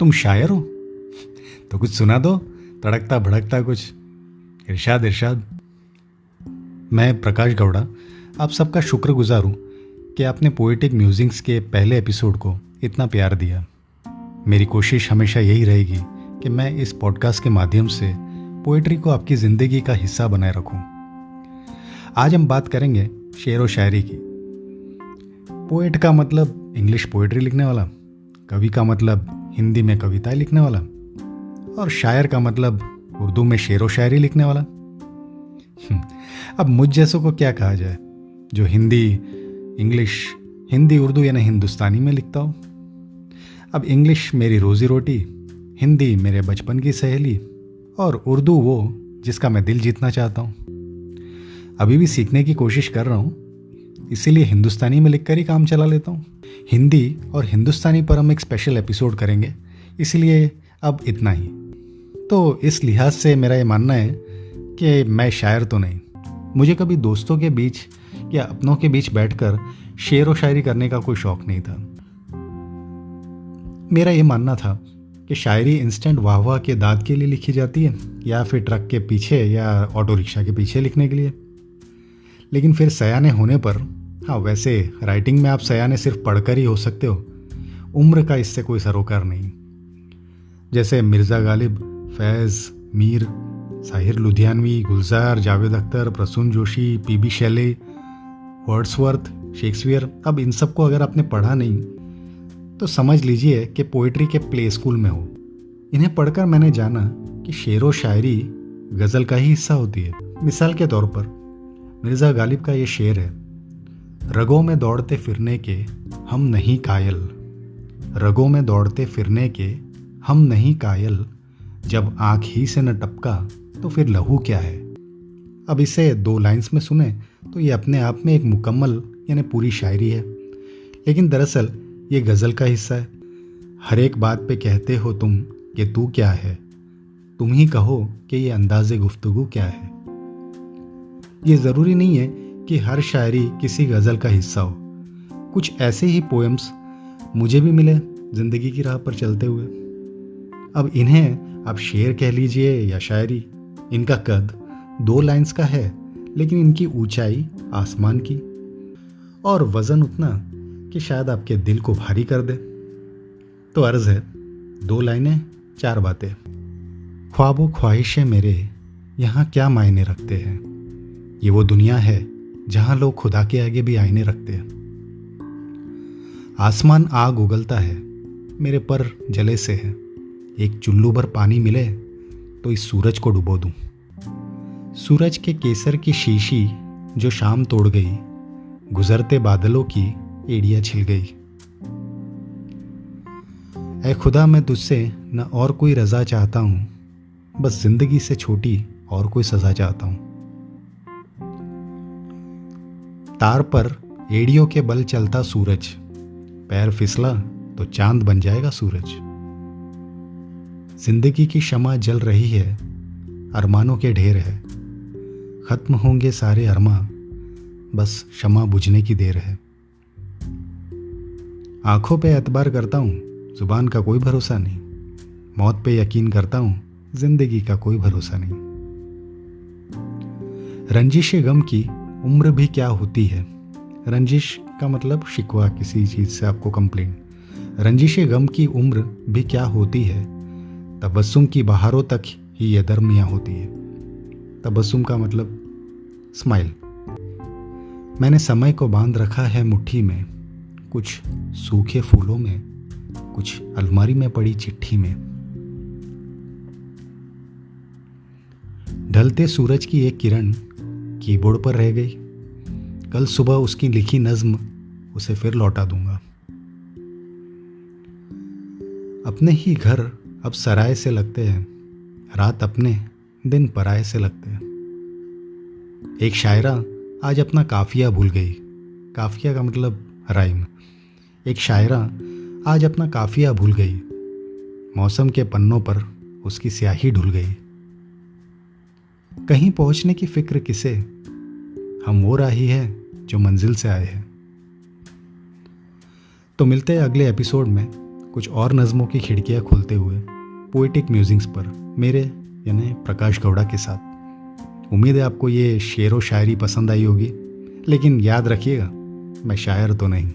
तुम शायर हो? तो कुछ सुना दो, तड़कता भड़कता कुछ। इरशाद इरशाद। मैं प्रकाश गौड़ा आप सबका शुक्रगुजार हूँ कि आपने पोएटिक म्यूजिक्स के पहले एपिसोड को इतना प्यार दिया। मेरी कोशिश हमेशा यही रहेगी कि मैं इस पॉडकास्ट के माध्यम से पोएट्री को आपकी ज़िंदगी का हिस्सा बनाए रखूं। आज हम बात करेंगे शेर व शायरी की। पोएट का मतलब इंग्लिश पोएट्री लिखने वाला, कवि का मतलब हिंदी में कविताएं लिखने वाला, और शायर का मतलब उर्दू में शेर व शायरी लिखने वाला। अब मुझ जैसों को क्या कहा जाए जो हिंदी उर्दू यानी हिंदुस्तानी में लिखता हो। अब इंग्लिश मेरी रोजी रोटी, हिंदी मेरे बचपन की सहेली, और उर्दू वो जिसका मैं दिल जीतना चाहता हूँ। अभी भी सीखने की कोशिश कर रहा हूँ, इसीलिए हिंदुस्तानी में लिखकर ही काम चला लेता हूँ। हिंदी और हिंदुस्तानी पर हम एक स्पेशल एपिसोड करेंगे, इसलिए अब इतना ही। तो इस लिहाज से मेरा ये मानना है कि मैं शायर तो नहीं। मुझे कभी दोस्तों के बीच या अपनों के बीच बैठकर शेर व शायरी करने का कोई शौक नहीं था। मेरा ये मानना था कि शायरी इंस्टेंट वाह वाह के दाद के लिए लिखी जाती है, या फिर ट्रक के पीछे या ऑटो रिक्शा के पीछे लिखने के लिए। लेकिन फिर सयाने होने पर, हाँ वैसे राइटिंग में आप सयाने सिर्फ पढ़कर ही हो सकते हो, उम्र का इससे कोई सरोकार नहीं। जैसे मिर्ज़ा गालिब, फैज़, मीर, साहिर लुधियानवी, गुलजार, Javed Akhtar, Prasoon Joshi, PB Shelley, Wordsworth, Shakespeare, अब इन सब को अगर आपने पढ़ा नहीं तो समझ लीजिए कि पोइट्री के प्ले स्कूल में हो। इन्हें पढ़कर मैंने जाना कि शेर व शायरी गज़ल का ही हिस्सा होती है। मिसाल के तौर पर मिर्ज़ा गालिब का ये शेर है, रगों में दौड़ते फिरने के हम नहीं कायल, रगों में दौड़ते फिरने के हम नहीं कायल, जब आँख ही से न टपका तो फिर लहू क्या है। अब इसे 2 लाइन्स में सुने तो ये अपने आप में एक मुकम्मल यानी पूरी शायरी है, लेकिन दरअसल ये गज़ल का हिस्सा है। हर एक बात पे कहते हो तुम कि तू क्या है, तुम ही कहो कि ये अंदाज़े गुफ्तगू क्या है। ये ज़रूरी नहीं है कि हर शायरी किसी गज़ल का हिस्सा हो। कुछ ऐसे ही पोएम्स मुझे भी मिले ज़िंदगी की राह पर चलते हुए। अब इन्हें आप शेर कह लीजिए या शायरी, इनका कद 2 लाइन्स का है, लेकिन इनकी ऊंचाई आसमान की, और वज़न उतना कि शायद आपके दिल को भारी कर दे। तो अर्ज़ है, 2 लाइनें 4 बातें। ख्वाबो ख्वाहिशें मेरे यहाँ क्या मायने रखते हैं, ये वो दुनिया है जहाँ लोग खुदा के आगे भी आईने रखते हैं। आसमान आग उगलता है, मेरे पर जले से है, एक चुल्लू भर पानी मिले तो इस सूरज को डुबो दूं। सूरज के केसर की शीशी जो शाम तोड़ गई, गुजरते बादलों की एड़ियाँ छिल गई। ऐ खुदा मैं तुझसे न और कोई रज़ा चाहता हूँ, बस जिंदगी से छोटी और कोई सज़ा चाहता हूँ। तार पर एड़ियों के बल चलता सूरज, पैर फिसला तो चांद बन जाएगा सूरज। जिंदगी की शमा जल रही है, अरमानों के ढेर है, खत्म होंगे सारे अरमा, बस शमा बुझने की देर है। आंखों पे एतबार करता हूँ, जुबान का कोई भरोसा नहीं, मौत पे यकीन करता हूँ, जिंदगी का कोई भरोसा नहीं। रंजिश गम की उम्र भी क्या होती है, रंजिश का मतलब शिकवा, किसी चीज़ से आपको कंप्लेन। रंजिश गम की उम्र भी क्या होती है, तबस्सुम की बहारों तक ही ये दरमियाँ होती है। तबस्सुम का मतलब स्माइल। मैंने समय को बांध रखा है मुट्ठी में, कुछ सूखे फूलों में, कुछ अलमारी में पड़ी चिट्ठी में। ढलते सूरज की एक किरण कीबोर्ड पर रह गई, कल सुबह उसकी लिखी नज्म उसे फिर लौटा दूंगा। अपने ही घर अब सराय से लगते हैं, रात अपने दिन पराये से लगते हैं। एक शायरा आज अपना काफिया भूल गई, काफिया का मतलब राइम। एक शायरा आज अपना काफिया भूल गई, मौसम के पन्नों पर उसकी स्याही ढुल गई। कहीं पहुंचने की फिक्र किसे, हम वो राही है जो मंजिल से आए हैं। तो मिलते हैं अगले एपिसोड में कुछ और नज़मों की खिड़कियाँ खुलते हुए पोएटिक म्यूजिंग्स पर मेरे यानी प्रकाश गौड़ा के साथ। उम्मीद है आपको ये शेर व शायरी पसंद आई होगी, लेकिन याद रखिएगा मैं शायर तो नहीं।